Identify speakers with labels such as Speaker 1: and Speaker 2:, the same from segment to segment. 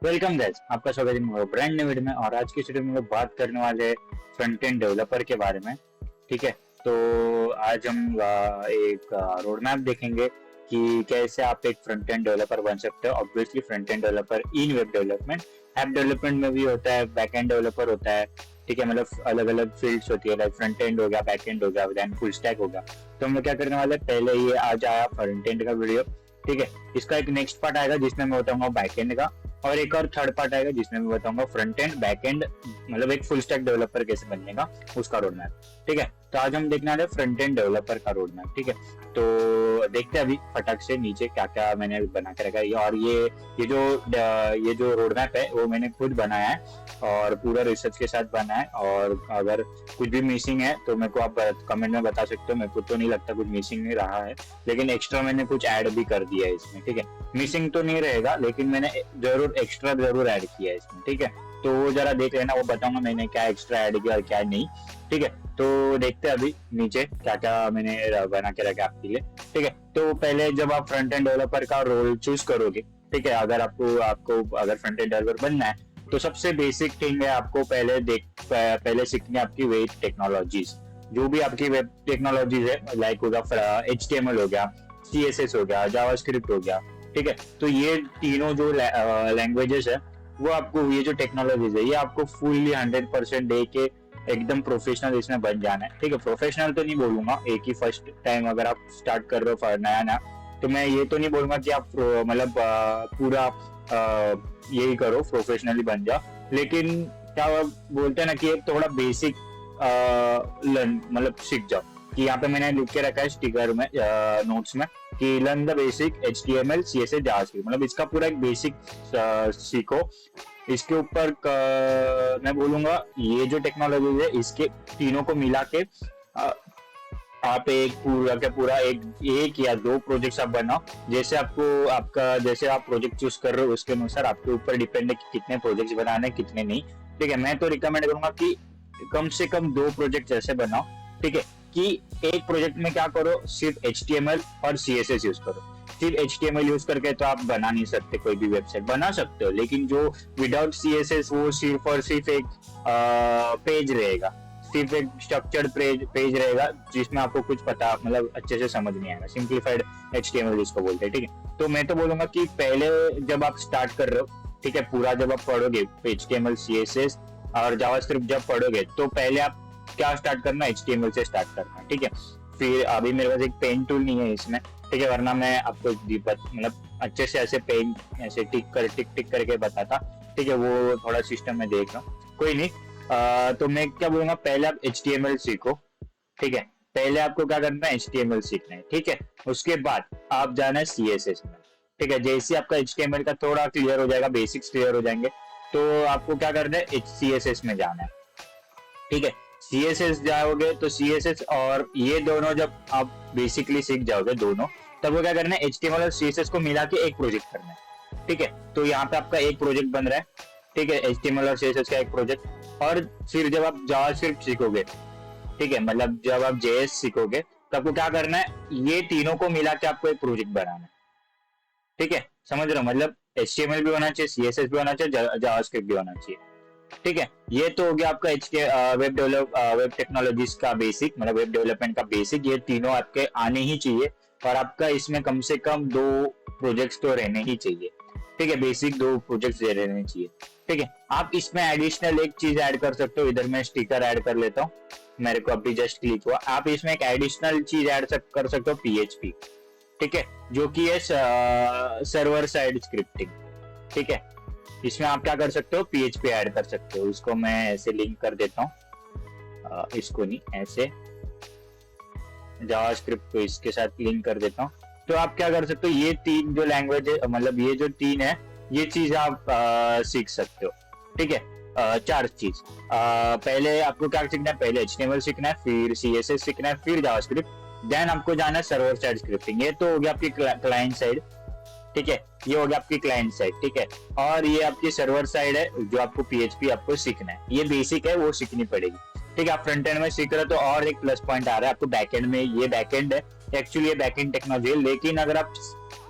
Speaker 1: Welcome guys, आपका स्वागत है मेरे ब्रांड न्यू वीडियो में। और आज की वीडियो में हम लोग बात करने वाले हैं फ्रंट एंड डेवलपर के बारे में। ठीक है, तो आज हम एक रोड मैप देखेंगे कि कैसे आप एक फ्रंट एंड डेवलपर बन सकते हो। Obviously front end developer in web development, app development में भी होता है, बैक एंड डेवलपर होता है। ठीक है, मतलब अलग अलग फील्ड्स होती है, लाइक फ्रंट एंड हो गया, बैक एंड हो गया, देन फुल स्टैक हो गया। तो हम लोग क्या करने वाले हैं, पहले ये आज आया फ्रंट एंड का वीडियो। ठीक है, इसका एक नेक्स्ट पार्ट आएगा जिसमें मैं बताऊंगा बैक एंड का, और एक और थर्ड पार्ट आएगा जिसमें मैं बताऊंगा फ्रंट एंड बैक एंड, मतलब एक फुल स्टैक डेवलपर कैसे बनने का, उसका रोड मैप। ठीक है, तो आज हम देखने वाले फ्रंट एंड डेवलपर का रोड मैप। ठीक है, तो देखते हैं अभी फटाक से नीचे क्या क्या मैंने बना के रखा है। और ये जो रोड मैप है वो मैंने खुद बनाया है और पूरा रिसर्च के साथ बना है। और अगर कुछ भी मिसिंग है तो मेरे को आप कमेंट में बता सकते हो। मेरे को तो नहीं लगता कुछ मिसिंग नहीं रहा है, लेकिन एक्स्ट्रा मैंने कुछ ऐड भी कर दिया है इसमें। ठीक है, मिसिंग तो नहीं रहेगा, लेकिन मैंने जरूर एक्स्ट्रा जरूर ऐड किया है इसमें। ठीक है, तो वो जरा देख लेना, वो बताऊंगा मैंने क्या एक्स्ट्रा ऐड किया और क्या नहीं। ठीक है, तो देखते हैं अभी नीचे क्या क्या मैंने बना के रखा आपके लिए। ठीक है, तो पहले जब आप फ्रंट एंड डेवलपर का रोल चूज करोगे, ठीक है, अगर आपको आपको अगर फ्रंट एंड डेवलपर बनना है तो सबसे बेसिक थिंग है आपको पहले सीखनी है आपकी वेब टेक्नोलॉजीज। जो भी आपकी वेब टेक्नोलॉजीज है, लाइक होगा HTML हो गया, CSS हो गया, जावास्क्रिप्ट हो गया। ठीक है, तो ये तीनों जो लैंग्वेजेस है, वो आपको, ये जो टेक्नोलॉजीज है, ये आपको फुल्ली 100% दे के एकदम प्रोफेशनल इसमें बन जाना है। ठीक है, प्रोफेशनल तो नहीं बोलूंगा, एक ही फर्स्ट टाइम अगर आप स्टार्ट कर रहे हो नया नया, तो मैं ये तो नहीं बोलूंगा कि आप मतलब पूरा यही करो, प्रोफेशनली बन जाओ। लेकिन क्या बोलते हैं ना कि एक थोड़ा बेसिक मतलब सीख जाओ। कि यहाँ पे मैंने लिख के रखा है स्टिकर में, नोट्स में, कि learn the basic HTML CSS JavaScript. मतलब इसका पूरा एक बेसिक सीखो। इसके ऊपर मैं बोलूंगा ये जो टेक्नोलॉजी है, इसके तीनों को मिला के आप एक पूरा का पूरा एक या दो प्रोजेक्ट्स आप बनाओ। जैसे जैसे आप प्रोजेक्ट चूज कर रहे हो उसके अनुसार आपके ऊपर डिपेंड है कि कितने प्रोजेक्ट्स बनाने कितने नहीं। ठीक है, मैं तो रिकमेंड करूंगा कि कम से कम दो प्रोजेक्ट ऐसे बनाओ। ठीक है, कि एक प्रोजेक्ट में क्या करो, सिर्फ HTML और CSS यूज करो। सिर्फ HTML यूज करके तो आप बना नहीं सकते, कोई भी वेबसाइट बना सकते हो, लेकिन जो विदाउट CSS वो सिर्फ और सिर्फ एक पेज रहेगा, सिर्फ एक स्ट्रक्चर्ड पेज रहेगा जिसमें आपको कुछ पता, मतलब अच्छे से समझ नहीं आएगा। सिंप्लीफाइड HTML जिसको बोलते हैं। ठीक है, तो मैं तो बोलूंगा कि पहले जब आप स्टार्ट कर रहे हो, ठीक है, पूरा जब आप पढ़ोगे HTML CSS और जावास्क्रिप्ट जब पढ़ोगे, तो पहले आप क्या स्टार्ट करना, HTML से स्टार्ट करना। ठीक है, फिर अभी मेरे पास एक पेन टूल नहीं है इसमें, ठीक है, वरना मैं आपको मतलब अच्छे से ऐसे पेन ऐसे टिक करके बताता। ठीक है, वो थोड़ा सिस्टम में देख रहा हूँ, कोई नहीं। तो मैं क्या बोलूंगा, पहले आप HTML सीखो। ठीक है, पहले आपको क्या करना है, HTML सीखना है। ठीक है, उसके बाद आप जाना है CSS में। ठीक है, जैसे आपका HTML का थोड़ा क्लियर हो जाएगा, बेसिक्स क्लियर हो जाएंगे, तो आपको क्या करना है, CSS में जाना है। ठीक है, CSS जाओगे तो CSS और ये दोनों जब आप बेसिकली सीख जाओगे दोनों, तब वो क्या करना है, HTML और CSS को मिला के एक प्रोजेक्ट करना है। ठीक है, तो यहाँ पे आपका एक प्रोजेक्ट बन रहा है। ठीक है, HTML और CSS का एक प्रोजेक्ट। और फिर जब आप जावास्क्रिप्ट सीखोगे, ठीक है, मतलब जब आप JS सीखोगे, तो आपको क्या करना है, ये तीनों को मिला के आपको एक प्रोजेक्ट बनाना है। ठीक है, समझ रहे हो, मतलब HTML भी होना चाहिए, CSS भी होना चाहिए, जावास्क्रिप्ट भी होना चाहिए। ठीक है, ये तो हो गया आपका वेब टेक्नोलॉजीज का बेसिक, मतलब वेब डेवलपमेंट का बेसिक। ये तीनों आपके आने ही चाहिए, और आपका इसमें कम से कम दो प्रोजेक्ट्स तो रहने ही चाहिए। ठीक है, बेसिक दो प्रोजेक्ट्स रहने चाहिए। ठीक है, आप इसमें एडिशनल एक चीज ऐड कर सकते हो। इधर मैं स्टिकर ऐड कर लेता हूँ, मेरे को अभी जस्ट क्लिक हुआ। आप इसमें एक एडिशनल चीज ऐड कर सकते हो, PHP। ठीक है, जो कि है सर्वर साइड स्क्रिप्टिंग। ठीक है, इसमें आप क्या कर सकते हो, PHP ऐड कर सकते हो। इसको मैं ऐसे लिंक कर देता हूँ, इसको नहीं, ऐसे जावास्क्रिप्ट को इसके साथ लिंक कर देता हूँ। तो आप क्या कर सकते हो, ये तीन जो लैंग्वेज है, मतलब ये जो तीन है, ये चीज आप सीख सकते हो। ठीक है, चार चीज। पहले आपको क्या सीखना है, पहले HTML सीखना है, फिर CSS सीखना है, फिर जावास्क्रिप्ट, देन आपको जाना है सर्वर साइड स्क्रिप्टिंग। ये तो हो गया आपकी क्लाइंट साइड। ठीक है, ये हो गया आपकी क्लाइंट साइड। ठीक है, और ये आपकी सर्वर साइड है जो आपको PHP आपको सीखना है। ये बेसिक है, वो सीखनी पड़ेगी। ठीक है, आप फ्रंट एंड में सीख रहे हो तो और एक प्लस पॉइंट आ रहा है आपको बैक एंड में। ये बैक एंड है, एक्चुअली ये बैक एंड टेक्नोलॉजी है, लेकिन अगर आप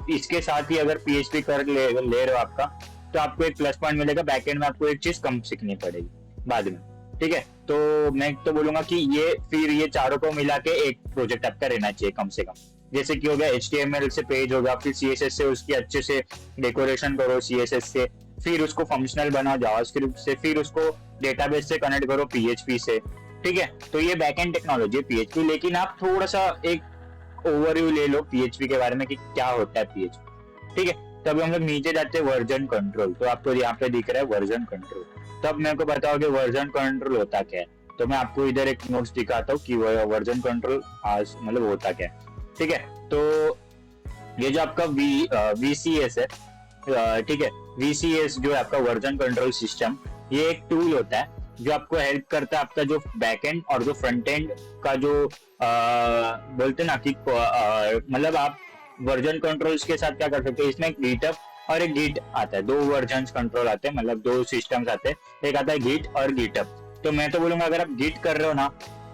Speaker 1: इसके साथ ही अगर PHP कर ले रहे हो आपका, तो आपको एक प्लस पॉइंट मिलेगा, बैकएंड में आपको एक चीज कम सीखनी पड़ेगी बाद में, ठीक है। तो मैं तो बोलूंगा कि ये चारों को मिला के एक प्रोजेक्ट आपका रहना चाहिए कम से कम। जैसे कि हो गया HTML से पेज होगा, फिर CSS से उसकी अच्छे से डेकोरेशन करो CSS से, फिर उसको फंक्शनल बनाओ जावास्क्रिप्ट से, फिर उसको डेटाबेस से कनेक्ट करो PHP से, ठीक है। तो ये बैकएंड टेक्नोलॉजी है PHP। लेकिन आप थोड़ा सा एक ओवरव्यू ले लो PHP के बारे में कि क्या होता है PHP, ठीक है। तब हम लोग नीचे जाते हैं वर्जन कंट्रोल। तो आपको यहाँ पे दिख रहा है वर्जन कंट्रोल। तब मेरे को बताओगे वर्जन कंट्रोल होता क्या है। तो मैं आपको इधर एक नोट्स दिखाता हूँ कि वर्जन कंट्रोल आज मतलब होता क्या है, ठीक है। तो ये जो आपका VCS है, ठीक है, VCS जो है आपका वर्जन कंट्रोल सिस्टम, ये एक टूल होता है जो आपको हेल्प करता है आपका जो बैकएंड और जो फ्रंट एंड का जो बोलते ना कि मतलब आप वर्जन कंट्रोल्स के साथ क्या कर सकते हैं। इसमें एक गिटअप और एक गिट आता है, दो वर्जन कंट्रोल आते हैं, मतलब दो सिस्टम्स आते हैं, एक आता है गिट और गिटअप। तो मैं तो बोलूंगा अगर आप गिट कर रहे हो ना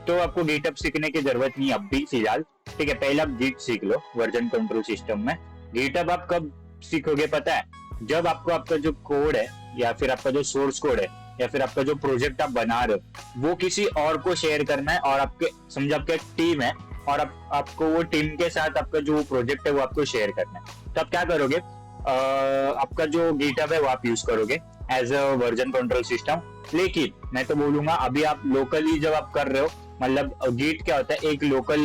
Speaker 1: तो आपको गिटअप सीखने की जरूरत नहीं अब भी फिलहाल, ठीक है। पहले आप गिट सीख लो वर्जन कंट्रोल सिस्टम में। गिटअप आप कब सीखोगे पता है, जब आपको आपका जो कोड है या फिर आपका जो सोर्स कोड है या फिर आपका जो प्रोजेक्ट आप बना रहे हो वो किसी और को शेयर करना है, और आपके समझो आपका एक टीम है और आपको वो टीम के साथ आपका जो प्रोजेक्ट है वो आपको शेयर करना है। तो आप क्या करोगे, आपका जो गिटहब है वो आप यूज करोगे as a version control system. लेकिन मैं तो बोलूंगा अभी आप लोकली जब आप कर रहे हो, मतलब गिट क्या होता है, एक लोकल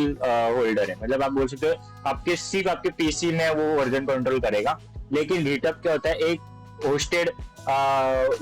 Speaker 1: होल्डर है, मतलब आप बोल सकते हो आपके सिर्फ आपके पीसी में वो वर्जन कंट्रोल करेगा। लेकिन गिटहब क्या होता है, एक होस्टेड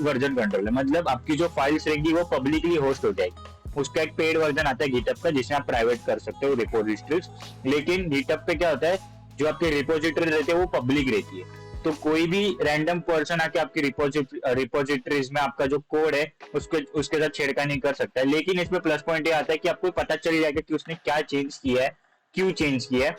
Speaker 1: वर्जन कंट्रोल है, मतलब आपकी जो फाइल्स रहेगी वो पब्लिकली होस्ट हो जाएगी। उसका एक पेड वर्जन आता है गिटहब का जिसमें आप प्राइवेट कर सकते हो रिपोजिटरीज। लेकिन गिटहब पे क्या होता है, जो आपके रिपोजिटरी रहते हैं वो पब्लिक रहती है, तो कोई भी रैंडम पर्सन आके आपकी रिपोजिटरीज में आपका जो कोड है उसके साथ छेड़खानी कर सकता है। लेकिन इसमें प्लस पॉइंट ये आता है कि आपको पता चल जाएगा कि उसने क्या चेंज किया है, क्यों चेंज किया है,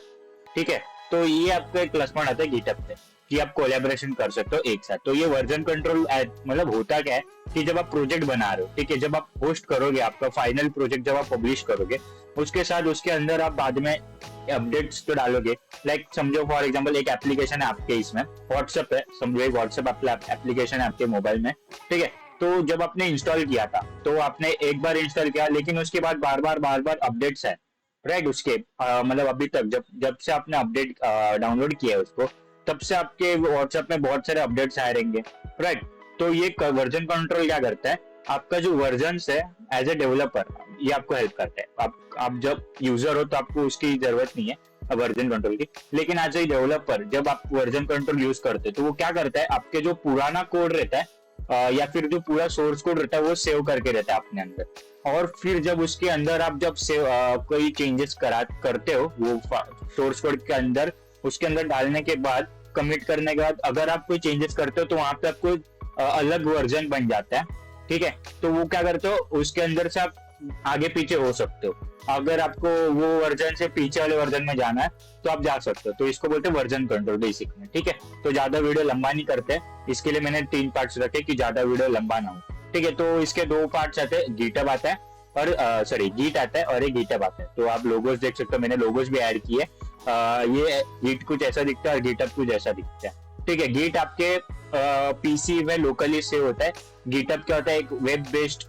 Speaker 1: ठीक है। तो ये आपका एक प्लस पॉइंट आता है गिटहब पे कि आप कोलैबोरेशन कर सकते हो एक साथ। तो ये वर्जन कंट्रोल मतलब होता क्या है कि जब आप प्रोजेक्ट बना रहे हो, ठीक है, जब आप होस्ट करोगे आपका फाइनल प्रोजेक्ट, जब आप पब्लिश करोगे उसके साथ उसके अंदर आप बाद में अपडेट्स तो डालोगे। लाइक समझो फॉर एग्जांपल एक एप्लीकेशन है आपके, इसमें व्हाट्सएप है, समझो एक व्हाट्सएप एप्लीकेशन है आपके मोबाइल में, ठीक है। तो जब आपने इंस्टॉल किया था तो आपने एक बार इंस्टॉल किया, लेकिन उसके बाद बार बार अपडेट्स है, राइट। उसके मतलब अभी तक जब से आपने अपडेट डाउनलोड किया है उसको, तब से आपके व्हाट्सएप में बहुत सारे अपडेट्स आए रहेंगे, राइट। तो ये वर्जन कंट्रोल क्या करता है, आपका जो वर्जन है एज ए डेवलपर ये आपको हेल्प करता है। आप जब यूजर हो तो आपको उसकी जरूरत नहीं है वर्जन कंट्रोल की, लेकिन एज ए डेवलपर जब आप वर्जन कंट्रोल यूज करते हैं तो वो क्या करता है, आपके जो पुराना कोड रहता है या फिर जो पूरा सोर्स कोड रहता है वो सेव करके रहता है अपने अंदर। और फिर जब उसके अंदर आप जब कोई चेंजेस करते हो वो सोर्स कोड के अंदर, उसके अंदर डालने के बाद, कमिट करने के बाद अगर आप कोई चेंजेस करते हो तो वहां पे आपको अलग वर्जन बन जाता है, ठीक है। तो वो क्या करते हो, उसके अंदर से आप आगे पीछे हो सकते हो। अगर आपको वो वर्जन से पीछे वाले वर्जन में जाना है तो आप जा सकते हो। तो इसको बोलते हैं वर्जन कंट्रोल बेसिक में, ठीक है। तो ज्यादा वीडियो लंबा नहीं करते, इसके लिए मैंने 3 पार्ट्स रखे कि ज्यादा वीडियो लंबा ना हो, ठीक है। तो इसके 2 पार्ट्स आते हैं, गिटहब आता है और सॉरी गिट आता है और एक गिटहब आता है। तो आप लोगोस देख सकते हो, मैंने लोगोस भी ऐड किए। ये गिट कुछ ऐसा दिखता है और गिटहब कुछ ऐसा दिखता है, ठीक है। गिट आपके पीसी में लोकली सेव होता है। गिटहब क्या होता है, एक वेब बेस्ड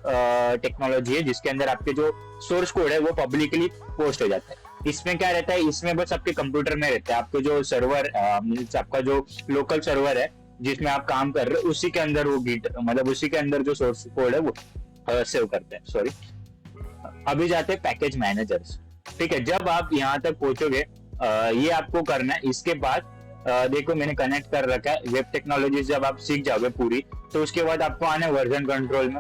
Speaker 1: टेक्नोलॉजी है जिसके अंदर आपके जो सोर्स कोड है वो पब्लिकली पोस्ट हो जाता है। इसमें क्या रहता है, इसमें बस आपके कंप्यूटर में रहता है, आपको जो सर्वर आपका जो लोकल सर्वर है जिसमें आप काम कर रहे हो उसी के अंदर वो गिट मतलब उसी के अंदर जो सोर्स कोड है वो सेव करते हैं। सॉरी, अभी जाते हैं पैकेज मैनेजर्स, ठीक है। जब आप यहाँ तक पहुंचोगे ये आपको करना है। इसके बाद देखो मैंने कनेक्ट कर रखा है वेब टेक्नोलॉजीज। जब आप सीख जाओगे पूरी तो उसके बाद आपको आना है वर्जन कंट्रोल में,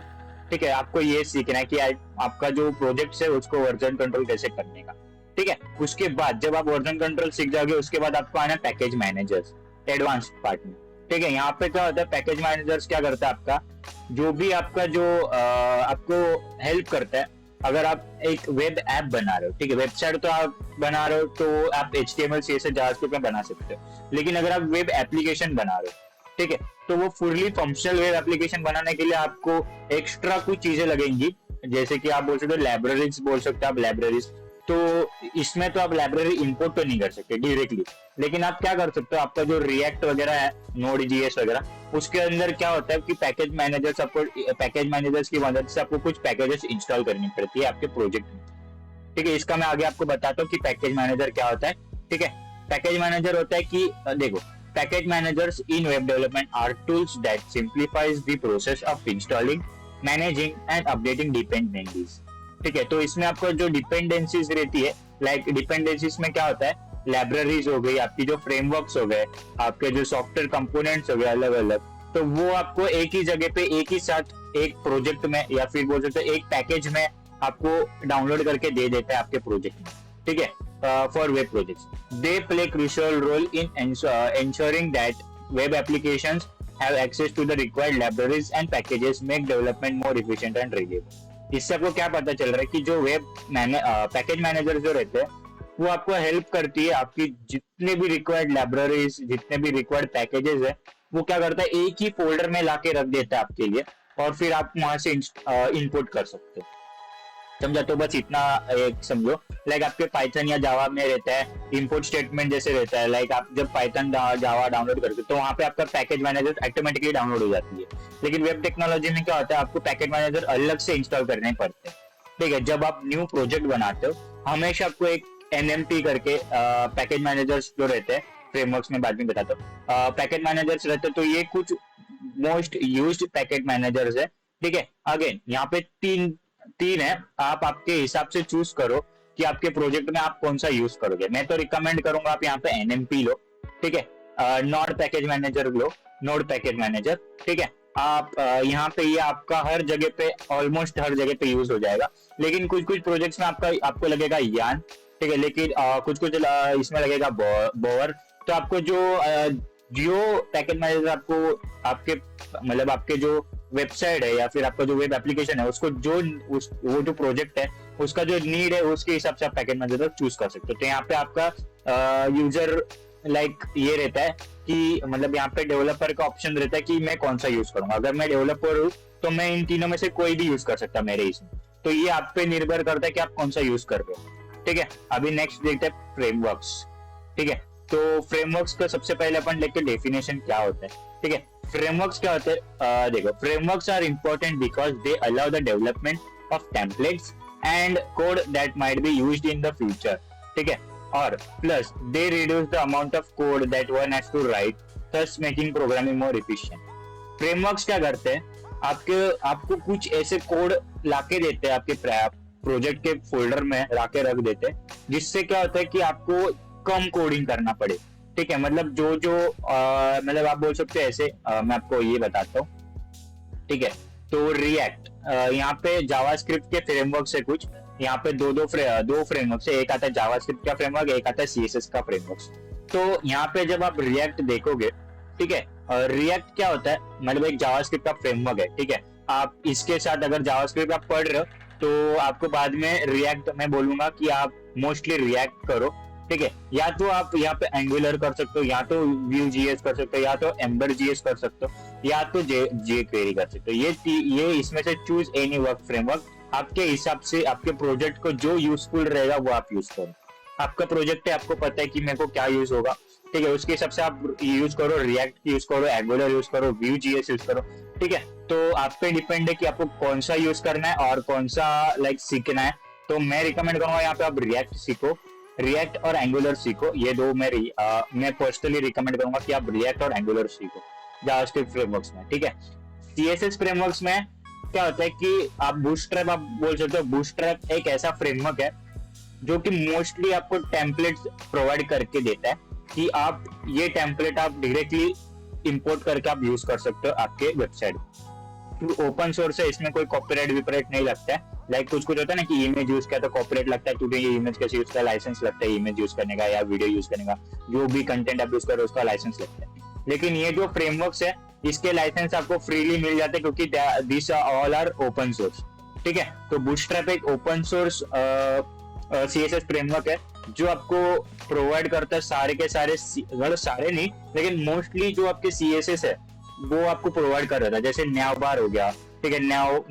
Speaker 1: ठीक है। आपको ये सीखना है कि आपका जो प्रोजेक्ट है उसको वर्जन कंट्रोल कैसे करने का, ठीक है। उसके बाद जब आप वर्जन कंट्रोल सीख जाओगे उसके बाद आपको आना है पैकेज मैनेजर्स एडवांस पार्ट में, ठीक है। यहाँ पे क्या होता है, पैकेज मैनेजर्स क्या करता है, आपका जो भी आपका जो आपको हेल्प करता है। अगर आप एक वेब ऐप बना रहे हो, ठीक है, वेबसाइट तो आप बना रहे हो तो आप HTML CSS जावास्क्रिप्ट में बना सकते हो। लेकिन अगर आप वेब एप्लीकेशन बना रहे हो, ठीक है, तो वो फुल्ली फंक्शनल वेब एप्लीकेशन बनाने के लिए आपको एक्स्ट्रा कुछ चीजें लगेंगी, जैसे कि आप बोल सकते हो लाइब्रेरीज, बोल सकते हो आप लाइब्रेरीज, तो इसमें तो आप लाइब्रेरी इंपोर्ट तो नहीं कर सकते डायरेक्टली, लेकिन आप क्या कर सकते हो, आपका जो रिएक्ट वगैरह है, नोड जीएस वगैरह, उसके अंदर क्या होता है कि पैकेज मैनेजर्स की मदद से आपको कुछ पैकेजेस इंस्टॉल करनी पड़ती है आपके प्रोजेक्ट में। ठीक है, इसका मैं आगे आपको बताता हूँ कि पैकेज मैनेजर क्या होता है। ठीक है, पैकेज मैनेजर होता है कि देखो, package managers in web development are tools that simplifies the process of installing, managing and updating dependencies. ठीक है, तो इसमें आपको जो डिपेंडेंसीज रहती है, लाइक डिपेंडेंसीज में क्या होता है, लाइब्रेरीज हो गई आपकी, जो फ्रेमवर्क्स हो गए, आपके जो सॉफ्टवेयर कंपोनेंट्स हो गए अलग अलग, तो वो आपको एक ही जगह पे एक ही साथ एक प्रोजेक्ट में या फिर बोल सकते एक पैकेज में आपको डाउनलोड करके दे देता है आपके प्रोजेक्ट में। ठीक है, for web projects they play crucial role in ensuring that web applications have access to the required libraries and packages, make development more efficient and reliable। इससे आपको क्या पता चल रहा है कि जो पैकेज मैनेजर जो रहते हैं वो आपको हेल्प करती है, आपकी जितने भी रिक्वायर्ड लाइब्रेरीज, जितने भी रिक्वायर्ड पैकेजेस है, वो क्या करता है एक ही फोल्डर में लाके रख देता है आपके लिए, और फिर आप वहां से इनपुट कर सकते हो। समझा? तो बस इतना एक समझो, लाइक आपके पाइथन या जावा में रहता है इंपोर्ट स्टेटमेंट जैसे रहता है, लाइक आप जब पाइथन जावा डाउनलोड करते हो तो वहां पे आपका पैकेज मैनेजर ऑटोमेटिकली डाउनलोड हो जाती है। लेकिन वेब टेक्नोलॉजी में क्या होता है, आपको पैकेज मैनेजर अलग से इंस्टॉल करने पड़ते हैं। ठीक है, जब आप न्यू प्रोजेक्ट बनाते हो हमेशा आपको एक एनएमपी करके पैकेज मैनेजर्स जो रहते हैं, फ्रेमवर्क्स में बाद में बताता हूँ, पैकेज मैनेजर्स रहते हैं, तो ये कुछ मोस्ट यूज्ड पैकेज मैनेजर्स है। ठीक है, अगेन यहाँ पे तीन है, आप आपके हिसाब से चूज करो कि आपके प्रोजेक्ट में आप कौन सा यूज करोगे। मैं तो रिकमेंड करूंगा आप यहाँ पे एनएमपी लो। ठीक है, नोड पैकेज मैनेजर लो, नोड पैकेज मैनेजर। ठीक है, आप यहाँ पे ये आपका हर जगह पे, ऑलमोस्ट हर जगह पे यूज हो जाएगा, लेकिन कुछ कुछ प्रोजेक्ट्स में आपको लगेगा यान। ठीक है, लेकिन कुछ कुछ इसमें लगेगा बोअर। तो आपको जो पैकेज मैनेजर आपको आपके मतलब आपके जो वेबसाइट है या फिर आपका जो वेब एप्लीकेशन है उसको वो जो प्रोजेक्ट है उसका जो नीड है उसके हिसाब से आप पैकेज मैनेजर चूज कर सकते हो। तो यहाँ पे आपका यूजर लाइक ये रहता है कि मतलब यहाँ पे डेवलपर का ऑप्शन रहता है कि मैं कौन सा यूज करूंगा। अगर मैं डेवलपर हूँ तो मैं इन तीनों में से कोई भी यूज कर सकता मेरे इसमें, तो ये आप पे निर्भर करता है कि आप कौन सा यूज कर रहे हो। ठीक है, अभी नेक्स्ट देखते हैं फ्रेमवर्क्स। ठीक है, तो फ्रेमवर्क्स का सबसे पहले अपन लेके डेफिनेशन क्या होता है। ठीक है, फ्रेमवर्क्स क्या होते हैं, देखो, frameworks are important because they allow the development of templates and code that might be used in the future. ठीक है, और plus they reduce the amount of code that one has to write, thus making programming more efficient. Frameworks क्या करते हैं, आपको कुछ ऐसे code लाके देते हैं आपके प्रोजेक्ट के फोल्डर में लाके रख देते हैं, जिससे क्या होता है कि आपको कम कोडिंग करना पड़े। ठीक है, मतलब जो मतलब आप बोल सकते हैं ऐसे, मैं आपको ये बताता हूँ। ठीक है, तो रिएक्ट यहाँ पे जावास्क्रिप्ट के फ्रेमवर्क से कुछ, यहाँ पे दो फ्रेमवर्क से, एक आता है जावास्क्रिप्ट का फ्रेमवर्क, एक आता है सीएसएस का फ्रेमवर्क। तो यहाँ पे जब आप रिएक्ट देखोगे, ठीक है, रिएक्ट क्या होता है, मतलब एक जावास्क्रिप्ट का फ्रेमवर्क है। ठीक है, आप इसके साथ अगर जावास्क्रिप्ट आप पढ़ रहे हो तो आपको बाद में रिएक्ट मैं बोलूंगा कि आप मोस्टली रिएक्ट करो। ठीक है, या तो आप यहाँ पे एंगुलर कर सकते हो, या तो व्यू जीएस कर सकते हो, या तो एम्बर जीएस कर सकते हो, या तो जे क्वेरी कर सकते हो। ये इसमें से चूज एनी वर्क फ्रेमवर्क, आपके हिसाब से आपके प्रोजेक्ट को जो यूजफुल रहेगा वो आप यूज करो। आपका प्रोजेक्ट है, आपको पता है कि मेरे को क्या यूज होगा। ठीक है, उसके हिसाब से आप यूज करो, रिएक्ट यूज करो, एंगुलर यूज करो, व्यू जीएस यूज करो। ठीक है, तो आप पे डिपेंड है कि आपको कौन सा यूज करना है और कौन सा लाइक सीखना है। तो मैं रिकमेंड करूंगा यहाँ पे आप रिएक्ट सीखो, रिएक्ट और एंगुलर सीखो। ये दो मैं पर्सनली रिकमेंड करूंगा कि आप रिएक्ट और एंगुलर सीखो जावास्क्रिप्ट फ्रेमवर्क्स में। ठीक है, सीएसएस फ्रेमवर्क्स में क्या होता है कि आप बूटस्ट्रैप आप बोल सकते हो। बूटस्ट्रैप एक ऐसा फ्रेमवर्क है जो कि मोस्टली आपको टेम्पलेट्स प्रोवाइड करके देता है कि आप ये टेम्पलेट आप डायरेक्टली इंपोर्ट करके आप यूज कर सकते हो आपके वेबसाइट। ओपन सोर्स है, इसमें कोई कॉपीराइट विपराइट नहीं लगता है। लाइक कुछ होता है ना कि इमेज यूज किया तो कॉपीराइट लगता है, क्योंकि ये इमेज कैसे यूज का लाइसेंस लगता है, इमेज यूज करने का या वीडियो यूज करने का, जो भी कंटेंट आप यूज करो उसका लाइसेंस लगता है। लेकिन ये जो फ्रेमवर्क्स है इसके लाइसेंस आपको फ्रीली मिल जाते हैं, क्योंकि this all are open source. ठीक है, तो बूटस्ट्रैप एक ओपन सोर्स सीएसएस फ्रेमवर्क है जो आपको प्रोवाइड करता है सारे के सारे, मतलब सारे नहीं लेकिन मोस्टली जो आपके सीएसएस है वो आपको प्रोवाइड कर रहा था। जैसे न्याव बार हो गया, ठीक है,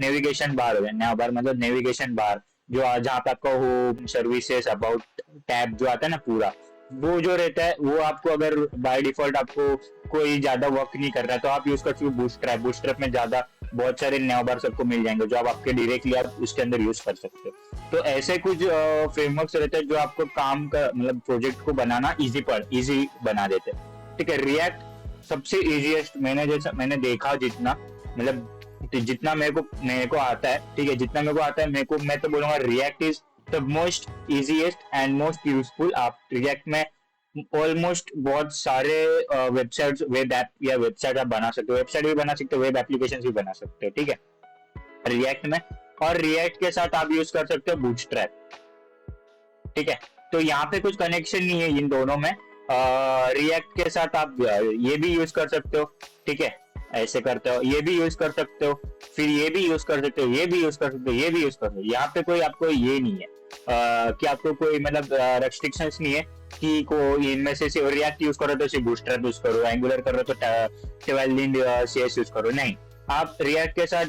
Speaker 1: नेविगेशन बार हो गया, न्याव बार मतलब नेविगेशन बार, जो जहाँ पे आपका होम सर्विसेज अबाउट टैब जो आता है ना पूरा, वो जो रहता है वो आपको अगर बाय डिफॉल्ट आपको कोई ज्यादा वर्क नहीं कर रहा है तो आप यूज कर सकते हो बूटस्ट्रैप। बूटस्ट्रैप में ज्यादा बहुत सारे नया बार सबको मिल जाएंगे जो आप आपके डायरेक्टली आप उसके अंदर यूज कर सकते हो। तो ऐसे कुछ फ्रेमवर्क्स रहते हैं जो आपको काम का मतलब प्रोजेक्ट को बनाना इजी बना देते हैं। ठीक है, रिएक्ट सबसे इजीएस्ट मैंने देखा जितना मतलब जितना मेरे को आता है, ठीक है, जितना मेरे को आता है मैं तो बोलूंगा react is the most easiest and most useful. आप रिएक्ट में ऑलमोस्ट बहुत सारे वेबसाइट्स वेब ऐप या वेबसाइट आप बना सकते हो, वेबसाइट भी बना सकते हो, वेब एप्लीकेशन भी बना सकते हो। ठीक है, रिएक्ट में। और रिएक्ट के साथ आप यूज कर सकते हो बूटस्ट्रैप। ठीक है, तो यहाँ पे कुछ कनेक्शन नहीं है इन दोनों में। रिएक्ट के साथ आप ये भी यूज कर सकते हो। ठीक है, ऐसे करते हो, ये भी यूज कर सकते हो, फिर ये भी यूज कर सकते हो, ये भी यूज कर सकते हो, ये भी यूज कर सकते हो। यहाँ पे कोई आपको ये नहीं है कि आपको कोई मतलब रेस्ट्रिक्शंस नहीं है कि को इनमें से रिएक्ट यूज करो तो सिर्फ बूटस्ट्रैप यूज करो, एंगुलर करो तो ट्वेल्व सीएस यूज करो। नहीं, आप रिएक्ट के साथ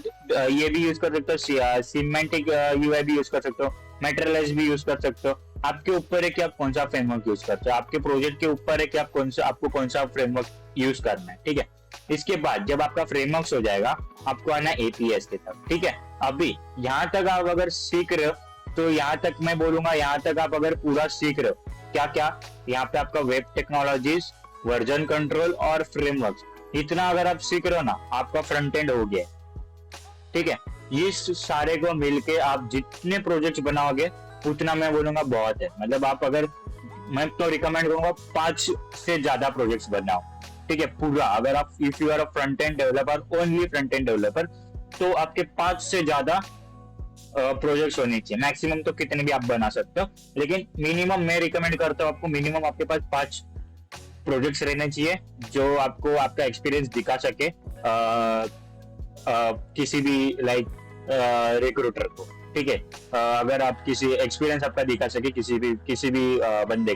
Speaker 1: ये भी यूज कर सकते हो, सिमेंटिक यूआई भी यूज कर सकते हो, मेटेरियलाइज भी यूज कर सकते हो। आपके ऊपर है कि आप कौन सा फ्रेमवर्क यूज करते हो, आपके प्रोजेक्ट के ऊपर है कि आपको कौन सा फ्रेमवर्क यूज करना है। ठीक है, इसके बाद जब आपका फ्रेमवर्क हो जाएगा आपको आना एपीएस के तरफ। ठीक है, अभी यहाँ तक आप अगर सीख रहे हो तो यहाँ तक मैं बोलूंगा, यहाँ तक आप अगर पूरा सीख रहे हो क्या क्या, यहाँ पे आपका वेब टेक्नोलॉजीज, वर्जन कंट्रोल और फ्रेमवर्क, इतना अगर आप सीख रहे हो ना आपका फ्रंट एंड हो गया। ठीक है, इस सारे को मिलके आप जितने प्रोजेक्ट बनाओगे उतना मैं बोलूंगा बहुत है। मतलब आप अगर, मैं तो रिकमेंड करूंगा 5 से ज्यादा प्रोजेक्ट्स बनाओ। ठीक है, पूरा अगर आप if you are a front end developer, only front end developer, तो आपके 5 से ज्यादा प्रोजेक्ट्स होने चाहिए। मैक्सिमम तो कितने भी आप बना सकते हो, लेकिन मिनिमम मैं रिकमेंड करता हूँ आपको मिनिमम आपके पास 5 प्रोजेक्ट्स रहने चाहिए जो आपको आपका एक्सपीरियंस दिखा सके किसी भी लाइक रिक्रूटर को। ठीक है, अगर आप किसी एक्सपीरियंस आपका दिखा सके किसी भी बंदे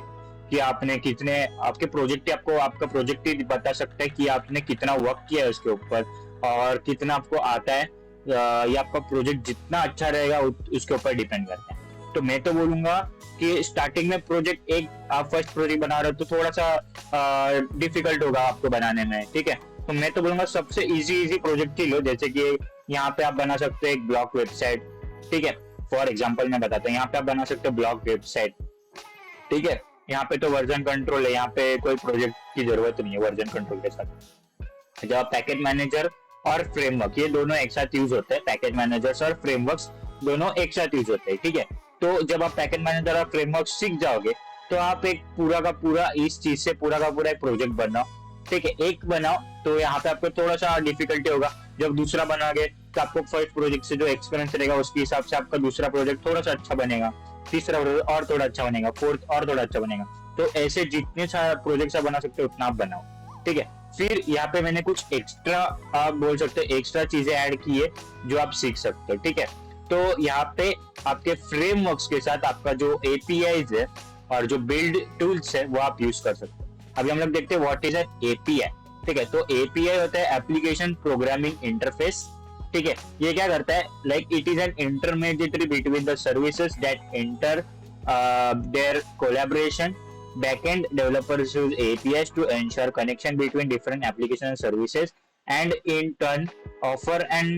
Speaker 1: कि आपने कितने आपके प्रोजेक्ट, आपको आपका प्रोजेक्ट ही बता सकता है कि आपने कितना वर्क किया है उसके ऊपर और कितना आपको आता है। या आपका प्रोजेक्ट जितना अच्छा रहेगा उसके ऊपर डिपेंड करता है। तो मैं तो बोलूंगा कि स्टार्टिंग में प्रोजेक्ट आप फर्स्ट प्रोजेक्ट बना रहे हो तो थोड़ा सा डिफिकल्ट होगा आपको बनाने में। ठीक है, तो मैं तो बोलूंगा सबसे इजी प्रोजेक्ट ही लो। जैसे कि यहाँ पे आप बना सकते हो एक ब्लॉग वेबसाइट। ठीक है, फॉर एग्जाम्पल मैं बताता हूँ, यहाँ पे आप बना सकते हो ब्लॉग वेबसाइट। ठीक है, यहाँ पे तो वर्जन कंट्रोल है, यहाँ पे कोई प्रोजेक्ट की जरूरत नहीं है वर्जन कंट्रोल के साथ। जब पैकेज मैनेजर और फ्रेमवर्क ये दोनों एक साथ यूज होते हैं, पैकेज मैनेजर्स और फ्रेमवर्क्स दोनों एक साथ यूज होते हैं। ठीक है, तो जब आप पैकेज मैनेजर और फ्रेमवर्क सीख जाओगे तो आप एक पूरा का पूरा इस चीज से पूरा का पूरा एक प्रोजेक्ट बनाओ। ठीक है, एक बनाओ तो यहाँ पे आपको थोड़ा सा डिफिकल्टी होगा। जब दूसरा बनाओगे तो आपको फर्स्ट प्रोजेक्ट से जो एक्सपीरियंस रहेगा उसके हिसाब से आपका दूसरा प्रोजेक्ट थोड़ा सा अच्छा बनेगा, तीसरा प्रोजेक्ट और थोड़ा अच्छा बनेगा, फोर्थ और थोड़ा अच्छा बनेगा। तो ऐसे जितने सारे प्रोजेक्ट आप बना सकते हो उतना आप बनाओ। ठीक है, फिर यहाँ पे मैंने कुछ एक्स्ट्रा, आप बोल सकते हो एक्स्ट्रा चीजें ऐड की है जो आप सीख सकते हो। ठीक है, तो यहाँ पे आपके फ्रेमवर्क्स के साथ आपका जो एपीआईज है और जो बिल्ड टूल्स है वो आप यूज कर सकते हो। अभी हम लोग देखते हैं व्हाट इज एपीआई। ठीक है, तो एपीआई होता है एप्लीकेशन प्रोग्रामिंग इंटरफेस। ठीक है, ये क्या करता है, like it is an intermediatory between the services that enter their collaboration. Backend developers use APIs to ensure connection between different applications and services, and in turn offer an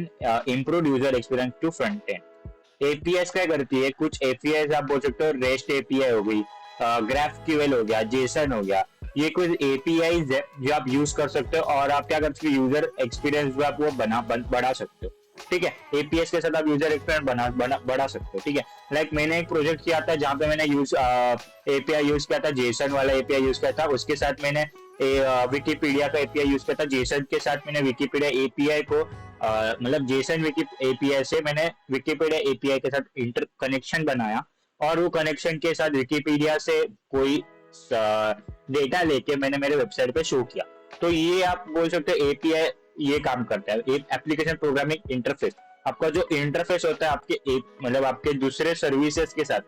Speaker 1: improved user experience to front end. APIs क्या करती है, कुछ APIs आप बोल सकते हो REST API हो गई, GraphQL हो गया, JSON हो गया, ये कुछ APIs है जो आप यूज कर सकते हो और आप क्या कर सकते हो, यूजर एक्सपीरियंस जो आप वो बढ़ा सकते हो। ठीक है, एपीएस के साथ आप यूजर एक्सपीरियंस बढ़ा सकते हो। ठीक है, लाइक मैंने एक प्रोजेक्ट किया था जहाँ पे मैंने एपीआई यूज किया था, जेसन वाला एपीआई यूज किया था, उसके साथ मैंने विकीपीडिया का एपीआई यूज किया था। जेसन के साथ मैंने विकीपीडिया एपीआई को मतलब जेसन एपीआई से मैंने विकीपीडिया एपीआई के साथ इंटर कनेक्शन बनाया और वो कनेक्शन के साथ विकीपीडिया से कोई डेटा लेके मैंने मेरे वेबसाइट पे शो किया। तो ये आप बोल सकते हो एपीआई ये काम करता है, एक एप्लीकेशन प्रोग्रामिंग इंटरफेस। आपका जो इंटरफेस होता है आपके मतलब आपके दूसरे सर्विसेज के साथ,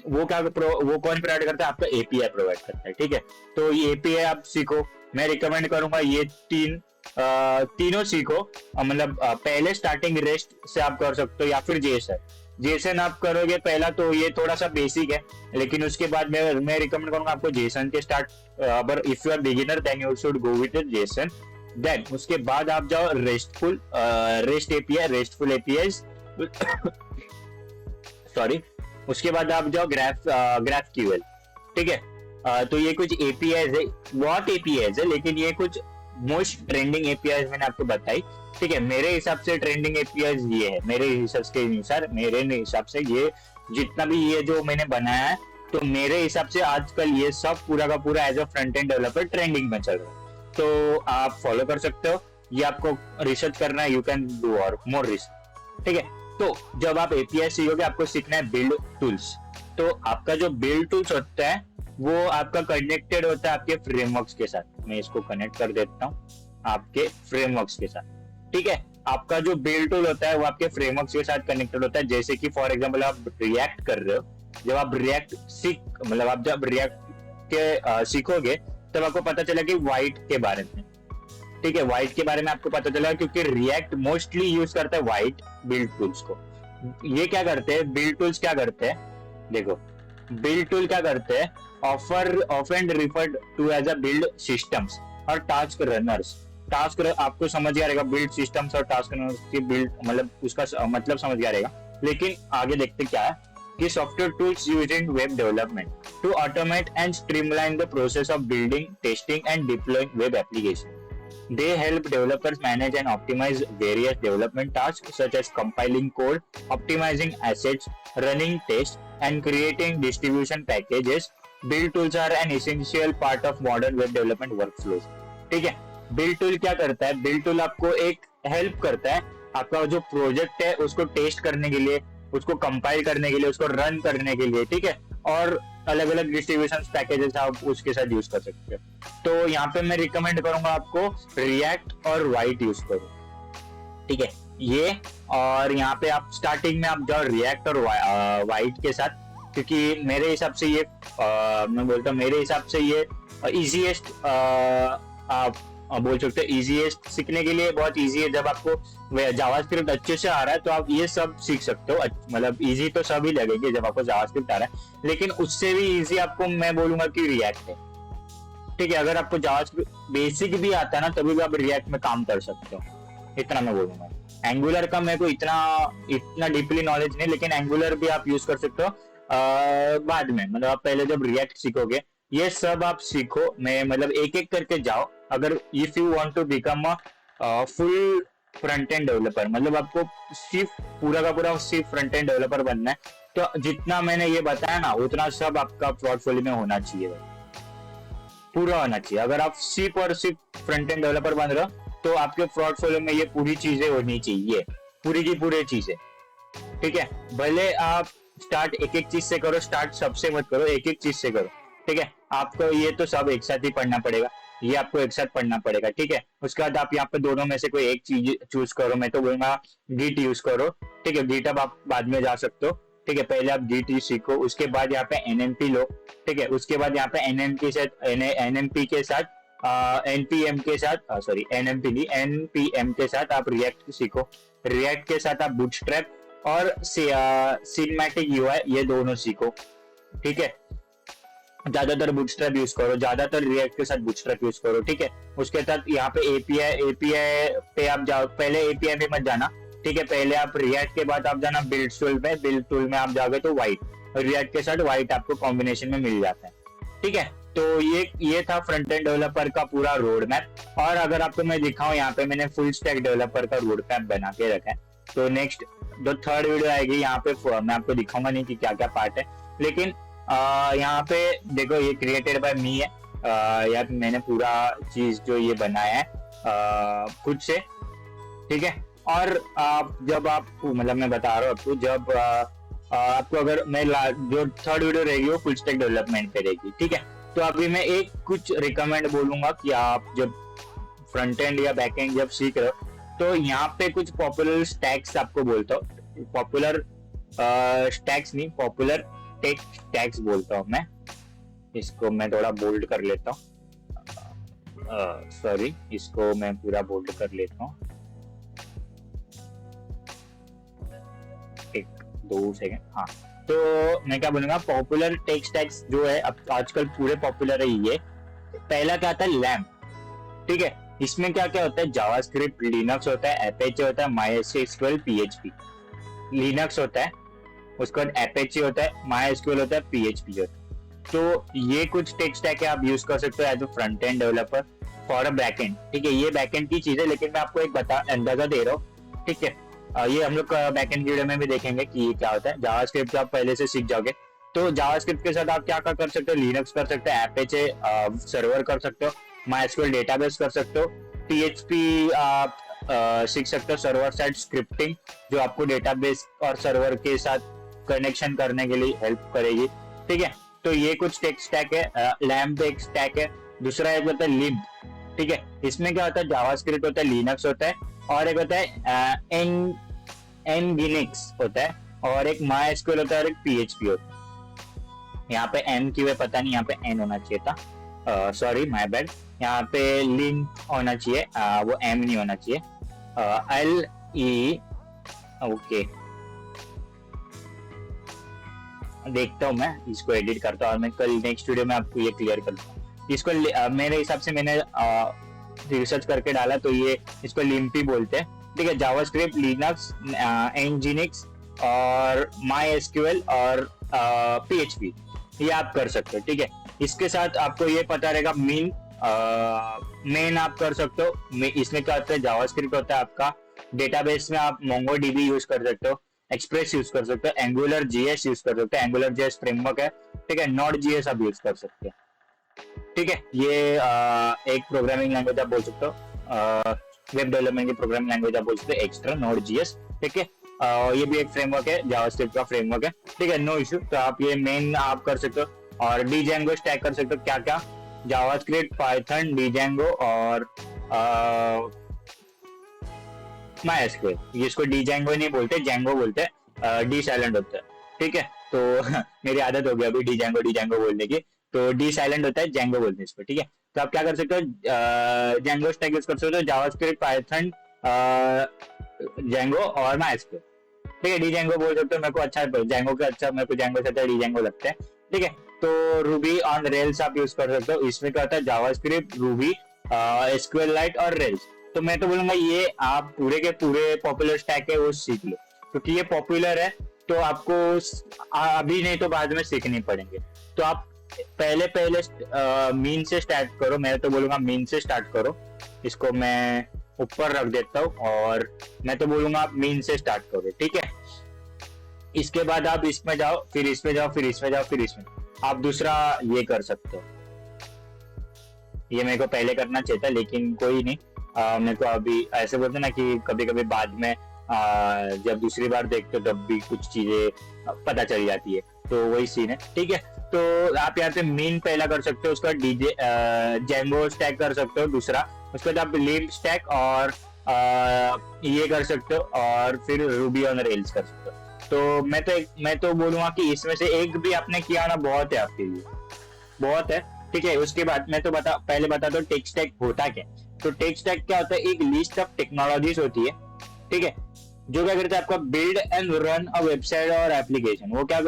Speaker 1: वो कौन प्रोवाइड करता है, आपका एपीआई प्रोवाइड करता है। ठीक है, तो ये एपीआई आप सीखो, मैं रिकमेंड करूंगा ये तीनों सीखो। मतलब पहले स्टार्टिंग रेस्ट से आप कर सकते हो या फिर जेएसआई। जेसन आप करोगे पहला तो ये थोड़ा सा बेसिक है, लेकिन उसके बाद मैं रिकमेंड करूंगा आपको जेसन के स्टार्ट। अगर if you are beginner then you should go with JSON. Then उसके बाद आप जाओ रेस्टफुल एपीआई सॉरी। उसके बाद आप जाओ ग्राफ क्यूएल। ठीक है, तो ये कुछ एपीआईज है, बहुत एपीआईज है, लेकिन ये कुछ मोस्ट ट्रेंडिंग एपीआईज मैंने आपको बताई। ठीक है, मेरे हिसाब से ट्रेंडिंग एपीआईज ये है, मेरे हिसाब के अनुसार, मेरे हिसाब से ये जितना भी ये जो मैंने बनाया है, तो मेरे हिसाब से आजकल ये सब पूरा का पूरा as a front end developer trending में चल रहा है। तो आप फॉलो कर सकते हो, ये आपको रिसर्च करना है, यू कैन डू और मोर रिसर्च। ठीक है, तो जब आप एपीआई सीखोगे आपको सीखना है बिल्ड टूल्स। तो आपका जो बिल्ड टूल्स होता है वो आपका कनेक्टेड होता है आपके फ्रेमवर्क्स के साथ। मैं इसको कनेक्ट कर देता हूँ आपके फ्रेमवर्क्स के साथ। ठीक है, आपका जो बिल्ड टूल होता है वो आपके फ्रेमवर्क्स के साथ कनेक्टेड होता है। जैसे कि फॉर एग्जांपल आप रिएक्ट कर रहे हो, जब आप रिएक्ट आप जब रिएक्ट के सीखोगे तब आपको पता चला कि व्हाइट के बारे में। ठीक है, व्हाइट के बारे में आपको पता चला क्योंकि रिएक्ट मोस्टली यूज करता है व्हाइट बिल्ड टूल्स को। ये क्या करते हैं, बिल्ड टूल्स क्या करते हैं, देखो बिल्ड टूल क्या करते हैं, often referred to as a build systems और टास्क रनर्स। आपको समझ आ रहेगा बिल्ड सिस्टम्स और टास्क रनर्स की बिल्ड मतलब उसका मतलब समझ आ रहेगा। लेकिन आगे देखते क्या है कि software tools used in web development to automate and streamline the process of building, testing and deploying web application. They help developers manage and optimize various development tasks such as compiling code, optimizing assets, running tests, and creating distribution packages. Build tools are an essential part of modern web development workflows. ठीक है, build tool क्या करता है, build tool आपको एक help करता है आपका जो प्रोजेक्ट है उसको टेस्ट करने के लिए, उसको कंपाइल करने के लिए, उसको रन करने के लिए। ठीक है, और अलग अलग डिस्ट्रीब्यूशन पैकेजेस आप उसके साथ यूज कर सकते हो। तो यहाँ पे मैं रिकमेंड करूंगा आपको रिएक्ट और व्हाइट यूज करो। ठीक है, ये और यहाँ पे आप स्टार्टिंग में आप जाओ रिएक्ट और व्हाइट के साथ, क्योंकि मेरे हिसाब से ये मैं बोलता हूँ मेरे हिसाब से ये इजीएस्ट आप बोल सकते हो, इजीएस्ट सीखने के लिए बहुत इजी है। जब आपको जावास्क्रिप्ट अच्छे से आ रहा है तो आप ये सब सीख सकते हो। मतलब इजी तो सभी लगेंगे जब आपको जावास्क्रिप्ट आ रहा है, लेकिन उससे भी इजी आपको मैं बोलूंगा कि रिएक्ट है। ठीक है, अगर आपको जावास्क्रिप्ट बेसिक भी आता है ना तभी भी आप रिएक्ट में काम कर सकते हो, इतना मैं बोलूंगा। एंगुलर का मेरे को इतना डीपली नॉलेज नहीं, लेकिन एंगुलर भी आप यूज कर सकते हो बाद में। मतलब आप पहले जब रिएक्ट सीखोगे ये सब आप सीखो, मैं मतलब एक एक करके जाओ। अगर if you want to become a full front end developer, मतलब आपको सिर्फ पूरा का पूरा सिर्फ फ्रंट एंड डेवलपर बनना है, तो जितना मैंने ये बताया ना उतना सब आपका पोर्टफोलियो में होना चाहिए, पूरा होना चाहिए। अगर आप सिर्फ और सिर्फ फ्रंट एंड डेवलपर बन रहे हो तो आपके पोर्टफोलियो में ये पूरी चीजें होनी चाहिए, पूरी की पूरी चीजें। ठीक है, भले आप स्टार्ट एक एक चीज से करो, स्टार्ट सबसे मत करो, एक एक चीज से करो। ठीक है, आपको ये तो सब एक साथ ही पढ़ना पड़ेगा, ये आपको एक साथ पढ़ना पड़ेगा। ठीक है, उसके बाद आप यहाँ पे दोनों में से कोई एक चीज चूज करो। मैं तो बोलूंगा गिट यूज करो। ठीक है, गिट अब आप बाद में जा सकते हो। ठीक है, पहले आप गिट सीखो, उसके बाद यहाँ पे एनएमपी लो। ठीक है, उसके बाद यहाँ पे एनएमपी के साथ एनपीएम के साथ सॉरी एनएमपी नहीं एनपीएम के साथ आप रिएक्ट सीखो। रिएक्ट के साथ आप बूटस्ट्रैप और सिनेमैटिक यूआई ये दोनों सीखो। ठीक है, ज्यादातर बूटस्ट्रैप यूज करो, ज्यादातर रिएक्ट के साथ बूटस्ट्रैप यूज करो। ठीक है, उसके साथ यहाँ पे एपीआई पे आप जाओ, पहले एपीआई में मत जाना। ठीक है, पहले आप रिएक्ट के बाद आप जाना बिल्ड टूल में, बिल्ड टूल में आप जाओगे तो व्हाइट, रिएक्ट के साथ व्हाइट आपको कॉम्बिनेशन में मिल जाता है। ठीक है, तो ये था फ्रंट एंड डेवलपर का पूरा रोड मैप। और अगर आपको मैं दिखाऊं, यहाँ पे मैंने फुल स्टैक डेवलपर का रोड मैप बना के रखा है। तो नेक्स्ट जो थर्ड वीडियो आएगी यहाँ पे मैं आपको दिखाऊंगा नहीं कि क्या क्या पार्ट है, लेकिन यहाँ पे देखो ये क्रिएटेड बाय मी है। यार मैंने पूरा चीज जो ये बनाया है खुद से। ठीक है, और जब आप मतलब मैं बता रहा हूँ आपको, जब आपको अगर मैं जो थर्ड वीडियो रहेगी वो फुल स्टैक डेवलपमेंट पे रहेगी। ठीक है, तो अभी मैं एक कुछ रिकमेंड बोलूंगा कि आप जब फ्रंट एंड या बैक एंड जब सीख रहे हो तो यहाँ पे कुछ पॉपुलर स्टैक्स आपको बोलता हूँ। पॉपुलर स्टैक्स नहीं, पॉपुलर टेक स्टैक्स बोलता हूँ मैं। इसको मैं थोड़ा बोल्ड कर लेता हूँ, सॉरी इसको मैं पूरा बोल्ड कर लेता हूँ। 1 2 सेकंड, हाँ। तो मैं क्या बोलूंगा, पॉपुलर टेक स्टैक्स जो है अब आजकल पूरे पॉपुलर है ये। पहला क्या आता है, लैम्प, ठीक है। इसमें क्या क्या होता है, जावास्क्रिप्ट, लिनक्स होता है, एपेचे होता है, माइएसक्यूएल, पीएचपी। लिनक्स होता है, उसके बाद एपेचे होता है, माइएसक्यूएल होता है, पीएचपी होता है। तो ये कुछ टेक स्टैक है, आप यूज कर सकते हो as a front end developer for a backend, ठीक है। ये बैकएंड की चीज है, लेकिन मैं आपको एक अंदाजा दे रहा हूँ, ठीक है। ये हम लोग बैकएंड वीडियो में भी देखेंगे कि ये क्या होता है। जावास्क्रिप्ट आप पहले से सीख जाओगे, तो जावास्क्रिप्ट के साथ आप क्या क्या कर सकते हो, लिनक्स कर सकते हो, एपेचे सर्वर कर सकते हो, माइएसक्यूएल डेटाबेस कर सकते हो, पीएचपी आप सीख सकते हो, सर्वर साइड स्क्रिप्टिंग जो आपको डेटाबेस और सर्वर के साथ कनेक्शन करने के लिए हेल्प करेगी, ठीक है। तो ये कुछ टेक स्टैक है, लैम्प एक स्टैक है। दूसरा एक होता है लिब, ठीक है। इसमें क्या होता है, जावास्क्रिप्ट होता है, लिनक्स होता है, और एक होता है एनगिनिक्स होता है, और एक माइएसक्यूएल होता है, और एक पीएचपी होता है। यहाँ पे एन क्यों है पता नहीं, यहाँ पे एन होना चाहिए था, सॉरी माय बैड। यहाँ पे लिन होना चाहिए, वो एम नहीं होना चाहिए, एल ई, ओके। देखता हूँ, मैं इसको एडिट करता हूँ और मैं कल नेक्स्ट वीडियो में आपको ये क्लियर करता हूँ। इसको मेरे हिसाब से मैंने रिसर्च करके डाला, तो ये इसको लिम्पी बोलते हैं, ठीक है। जावास्क्रिप्ट, लिनक्स, एनजिनिक्स और माइएसक्यूएल और पीएचपी ये आप कर सकते हो, ठीक है। इसके साथ आपको ये पता रहेगा मेन आप कर सकते हो। इसमें क्या होता है, जावास्क्रिप्ट होता है आपका, डेटाबेस में आप मोंगोडीबी यूज कर सकते हो, एक्सप्रेस यूज कर सकते हो, एंगुलर जीएस यूज कर सकते हो, एंगुलर जीएस फ्रेमवर्क है, ठीक है। नोड जीएस आप यूज कर सकते हैं, ठीक है। ये एक प्रोग्रामिंग लैंग्वेज आप बोल सकते हो, वेब डेवलपमेंट की प्रोग्रामिंग लैंग्वेज आप बोल सकते हो, एक्स्ट्रा नोड जीएस, ठीक है। ये भी एक फ्रेमवर्क है, जावास्क्रिप्ट का फ्रेमवर्क है, ठीक है, नो इशू। तो आप ये मेन आप कर सकते हो, और डीजेंगो स्टैक कर सकते हो। क्या क्या, जावास्क्रिप्ट, पाइथन, डीजेंगो और माइएसक्यूएल। इसको डीजेंगो नहीं बोलते, जेंगो बोलते हैं, डी साइलेंट होता है, ठीक है। तो मेरी आदत हो गई अभी डीजेंगो बोलने की, तो डी साइलेंट होता है, जेंगो बोलते हैं इसको, ठीक है। तो आप क्या कर सकते हो, जेंगो स्टैक यूज कर सकते हो, जावास्क्रिप्ट, पाइथन, जेंगो और माइएसक्यूएल, ठीक है। डीजेंगो बोल सकते हो, मेरे को अच्छा जेंगो का अच्छा, मेरे को जेंगो से अच्छा डीजेंगो लगता है, ठीक है। तो रूबी ऑन रेल्स आप यूज कर सकते हो। इसमें क्या होता है, जावास्क्रिप्ट, रूबी, एसक्यूएलाइट और रेल्स। तो मैं तो बोलूंगा ये आप पूरे के पूरे पॉपुलर स्टैक है वो सीख लो, क्योंकि ये पॉपुलर है, तो आपको अभी नहीं तो बाद में सीखनी पड़ेंगे। तो आप पहले मीन से स्टार्ट करो, मैं तो बोलूंगा मीन से स्टार्ट करो। इसको मैं ऊपर रख देता हूँ, और मैं तो बोलूंगा आप मीन से स्टार्ट करो, ठीक है। इसके बाद आप इसमें जाओ, फिर इसमें जाओ, फिर इसमें जाओ, फिर इसमें आप दूसरा ये कर सकते हो। ये मेरे को पहले करना चाहिए था, लेकिन कोई नहीं, मेरे को अभी ऐसे बोलते ना कि कभी कभी बाद में जब दूसरी बार देखते हो तब भी कुछ चीजें पता चल जाती है, तो वही सीन है, ठीक है। तो आप यहाँ पे मीन पहला कर सकते हो, उसका डीजे जेंगो स्टैक कर सकते हो दूसरा, उसके बाद आप लिब स्टैक और ये कर सकते हो, और फिर रूबी ऑन रेल्स कर सकते हो। तो मैं तो बोलूंगा कि इसमें से एक भी आपने किया ना, बहुत है आपके लिए, बहुत है, ठीक है। उसके बाद मैं तो पहले बता दो टेक स्टैक होता क्या। तो टेक स्टैक क्या होता है, एक लिस्ट ऑफ टेक्नोलॉजीज होती है, ठीक है, जो क्या करते हैं आपका build and run a website और एप्लीकेशन। वो क्या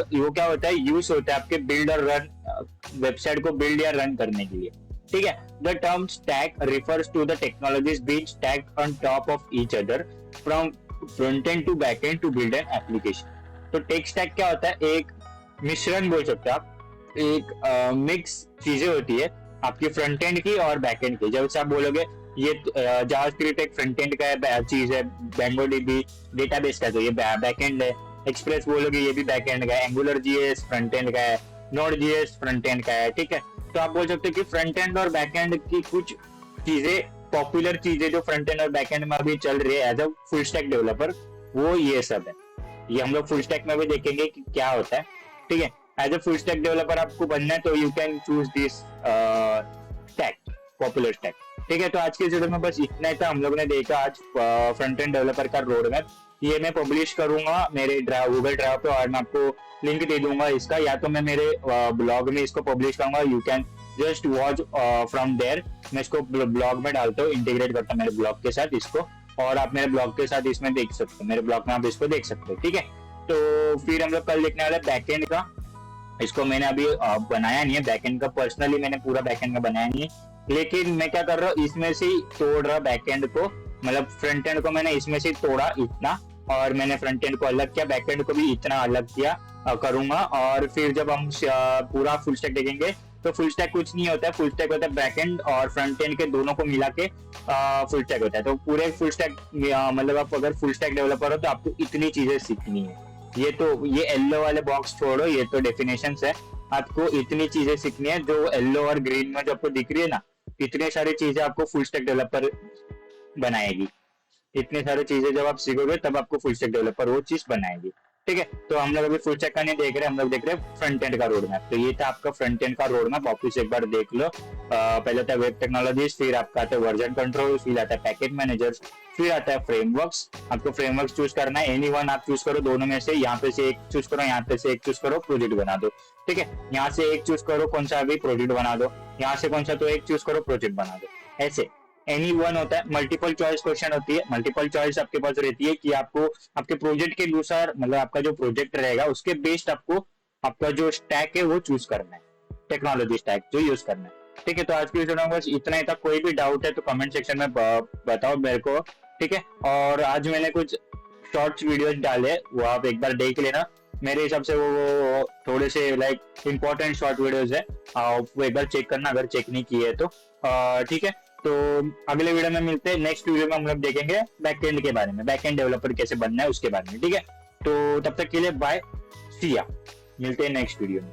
Speaker 1: होता है, यूज होता है आपके बिल्ड और रन वेबसाइट को बिल्ड या रन करने के लिए, ठीक है। The term stack refers to the technologies being stacked on top of each other from front end to back end to build an application. तो टेक स्टैक क्या होता है, एक मिश्रण बोल सकते हैं आप, एक मिक्स चीजें होती है आपकी फ्रंट एंड की और बैक एंड की। जब से आप बोलोगे ये जावास्क्रिप्ट एक फ्रंट एंड का चीज है, मोंगोडीबी डेटाबेस का तो ये बैक एंड है, एक्सप्रेस बोलोगे ये भी बैक एंड का है, एंगुलर जीएस फ्रंट एंड का है, नोड जीएस फ्रंट एंड का है, ठीक है। तो आप बोल सकते हो कि फ्रंट एंड और बैक एंड की कुछ चीजें, पॉपुलर चीजें जो फ्रंट एंड और बैक एंड में अभी चल रही है as a full stack developer, वो ये सब है। ये हम लोग फुल स्टैक में भी देखेंगे कि क्या होता है, ठीक है। As a full stack developer आपको बनना है, तो you can choose this stack, popular stack, ठीक है। तो आज के वीडियो में बस इतना ही था, हम लोग ने देखा आज फ्रंट एंड डेवलपर का रोड मैप। ये मैं पब्लिश करूंगा मेरे गूगल ड्राइव पे, और मैं आपको लिंक दे दूंगा इसका, या तो मैं मेरे ब्लॉग में इसको पब्लिश करूंगा, you can just watch from there. मैं इसको ब्लॉग में डालता हूँ, इंटीग्रेट करता हूँ मेरे ब्लॉग के साथ इसको, और आप मेरे ब्लॉग के साथ इसमें देख सकते हो, मेरे ब्लॉग में आप इसको देख सकते हो, ठीक है। तो फिर हम लोग कल देखने वाले बैकएंड का। इसको मैंने अभी बनाया नहीं है बैकएंड का, पर्सनली मैंने पूरा बैकएंड का बनाया नहीं है, लेकिन मैं क्या कर रहा हूँ इसमें से तोड़ रहा बैकएंड को, मतलब फ्रंट एंड को मैंने इसमें से तोड़ा इतना, और मैंने फ्रंट एंड को अलग किया, बैक एंड को भी इतना अलग किया करूंगा। और फिर जब हम पूरा फुल स्टैक देखेंगे तो फुल स्टैक कुछ नहीं होता है, फुल स्टैक होता है बैक एंड और फ्रंट एंड के दोनों को मिला के फुल स्टैक होता है। तो पूरे फुल स्टैक मतलब आप अगर फुल स्टैक डेवलपर हो तो आपको इतनी चीजें सीखनी है। ये येलो वाले बॉक्स छोड़ो, ये तो डेफिनेशंस है, आपको इतनी चीजें सीखनी है जो येलो और ग्रीन में जो आपको दिख रही है ना, इतने सारी चीजें आपको फुल स्टैक डेवलपर बनाएगी। इतनी सारी चीजें जब आप सीखोगे तब आपको फुल स्टैक डेवलपर वो चीज बनाएगी। ठीक है, तो हम लोग अभी फुल स्टैक का नहीं देख रहे, हम लोग देख रहे हैं फ्रंट एंड का रोड मैप। तो ये था आपका फ्रंट एंड का रोड मैप, वापस एक बार देख लो। पहले था वेब टेक्नोलॉजीज, फिर आपका आता है वर्जन कंट्रोल, फिर आता है पैकेज मैनेजर्स, फिर आता है फ्रेमवर्क्स। आपको फ्रेमवर्क्स चूज करना है, एनी वन आप चूज करो दोनों में से, यहाँ पे से एक चूज करो, यहाँ पे से एक चूज करो, प्रोजेक्ट बना दो। ठीक है, यहाँ से एक चूज करो कौन सा भी प्रोजेक्ट बना दो, यहाँ से कौन सा तो एक चूज करो प्रोजेक्ट बना दो। ऐसे एनी वन होता है। मल्टीपल चॉइस क्वेश्चन होती है, मल्टीपल चॉइस आपके पास रहती है कि आपको आपके प्रोजेक्ट के अनुसार, मतलब आपका जो प्रोजेक्ट रहेगा उसके बेस्ड आपको आपका जो स्टैक है वो चूज करना है, टेक्नोलॉजी स्टैक जो यूज करना है। ठीक है, तो आज की वीडियो में बस इतना ही था। कोई भी डाउट है तो कमेंट सेक्शन में बताओ मेरे को। ठीक है, और आज मैंने कुछ शॉर्ट्स वीडियोस डाले, वो आप एक बार देख लेना। मेरे हिसाब से वो थोड़े से लाइक इंपॉर्टेंट शॉर्ट वीडियोस है, वो एक बार चेक करना अगर चेक नहीं किए तो। ठीक है, तो अगले वीडियो में मिलते हैं। नेक्स्ट वीडियो में हम लोग देखेंगे बैकएंड के बारे में, बैकएंड डेवलपर कैसे बनना है उसके बारे में। ठीक है, तो तब तक के लिए बाय, सी या, मिलते हैं नेक्स्ट वीडियो में।